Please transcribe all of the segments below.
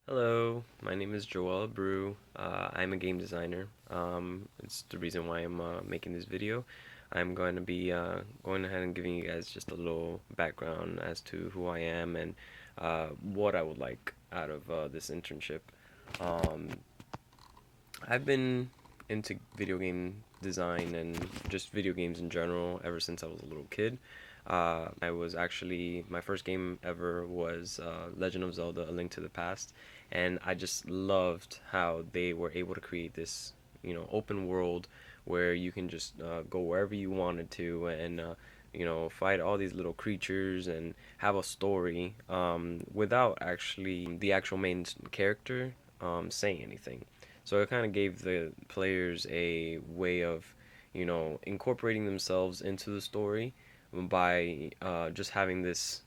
Hello, my name is Joel Brew. I'm a game designer. It's the reason why I'm making this video. I'm going to be going ahead and giving you guys just a little background as to who I am and what I would like out of this internship. Um, I've been into video game design and just video games in general ever since I was a little kid. I was actually, my first game ever was Legend of Zelda: A Link to the Past, and I just loved how they were able to create this, open world where you can just go wherever you wanted to and fight all these little creatures and have a story without actually the actual main character saying anything. So it kind of gave the players a way of, incorporating themselves into the story by just having this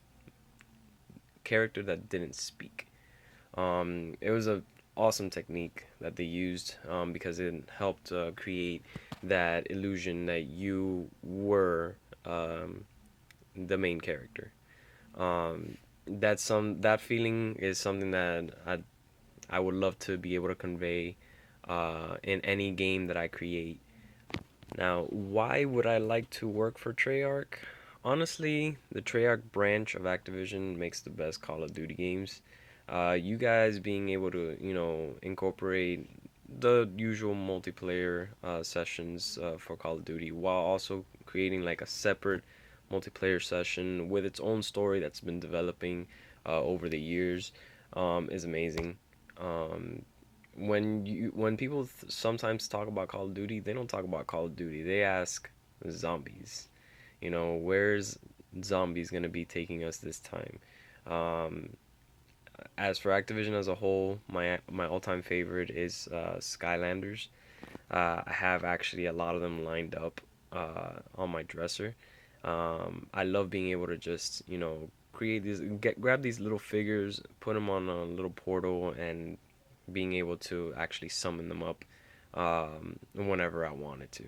character that didn't speak. It was a awesome technique that they used because it helped create that illusion that you were the main character. Um, that feeling is something that I would love to be able to convey in any game that I create. Now, why would I like to work for Treyarch? Honestly, the Treyarch branch of Activision makes the best Call of Duty games. You guys being able to, incorporate the usual multiplayer sessions for Call of Duty while also creating like a separate multiplayer session with its own story that's been developing over the years is amazing. Um, when people sometimes talk about Call of Duty, they don't talk about Call of Duty. They ask zombies. Where's zombies gonna be taking us this time? Um, as for Activision as a whole, my all-time favorite is Skylanders. I have actually a lot of them lined up on my dresser. I love being able to just create grab these little figures, put them on a little portal, and being able to actually summon them up whenever I wanted to.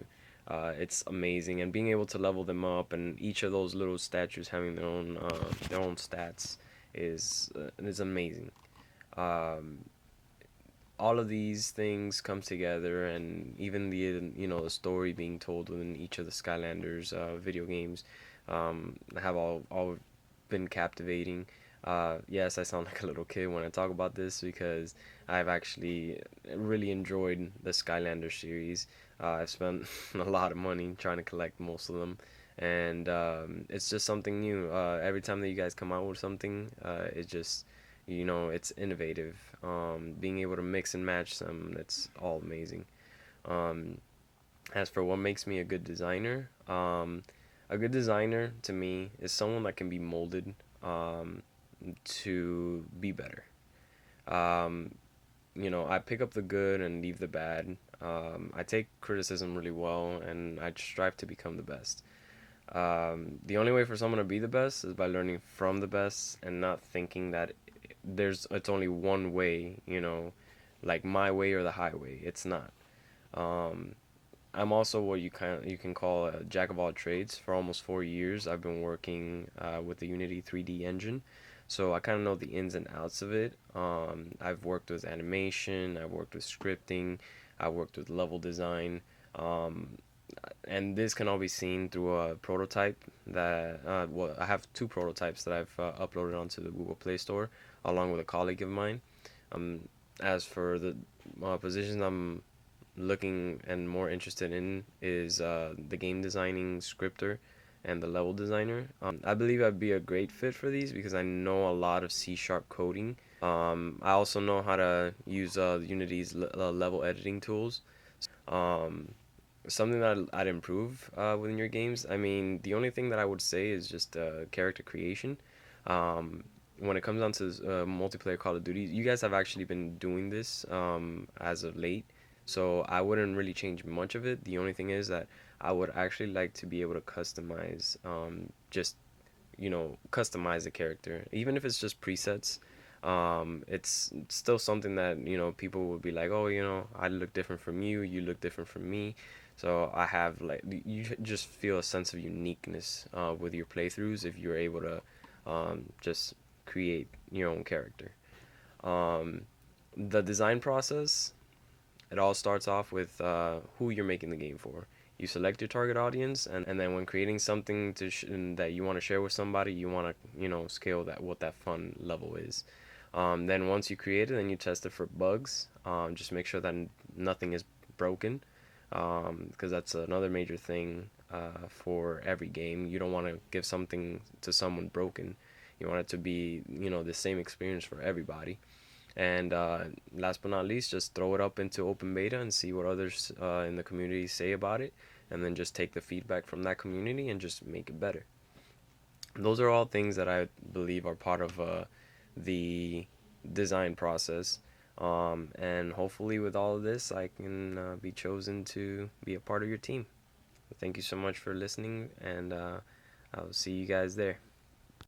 It's amazing, and being able to level them up, and each of those little statues having their own stats is amazing. Um, all of these things come together, and even the story being told within each of the Skylanders video games have all been captivating. Yes, I sound like a little kid when I talk about this because I've actually really enjoyed the Skylander series. I've spent a lot of money trying to collect most of them, and it's just something new. Every time that you guys come out with something, it just it's innovative. Being able to mix and match them, that's all amazing. Um, as for what makes me a good designer to me is someone that can be molded um, to be better. Um, I pick up the good and leave the bad. I take criticism really well, and I strive to become the best. The only way for someone to be the best is by learning from the best and not thinking that it's only one way, like my way or the highway. It's not. Um, I'm also what you can call a jack of all trades. For almost 4 years, I've been working with the Unity 3D engine, so I kind of know the ins and outs of it. I've worked with animation, I've worked with scripting, I've worked with level design, um, and this can all be seen through a prototype that well, I have two prototypes that I've uploaded onto the Google Play Store along with a colleague of mine. Um, as for the positions I'm looking and more interested in is the game designing scripter and the level designer. I believe I'd be a great fit for these because I know a lot of C sharp coding. I also know how to use Unity's level editing tools. Um, something that I'd improve within your games. I mean, the only thing that I would say is just character creation. Um, when it comes down to multiplayer Call of Duty, you guys have actually been doing this as of late, so I wouldn't really change much of it. The only thing is that I would actually like to be able to customize, just customize the character, even if it's just presets. It's still something that people would be like, oh, I look different from you, you look different from me. So I have like you just feel a sense of uniqueness with your playthroughs if you're able to just create your own character. Um, The design process, it all starts off with who you're making the game for. You select your target audience, and then when creating something that you want to share with somebody, you want to scale that what that fun level is. Then once you create it, then you test it for bugs. Just make sure that nothing is broken, because that's another major thing for every game. You don't want to give something to someone broken. You want it to be the same experience for everybody. And last but not least, just throw it up into open beta and see what others in the community say about it, and then just take the feedback from that community and just make it better. Those are all things that I believe are part of the design process. And hopefully, with all of this, I can be chosen to be a part of your team. Thank you so much for listening, and I'll see you guys there.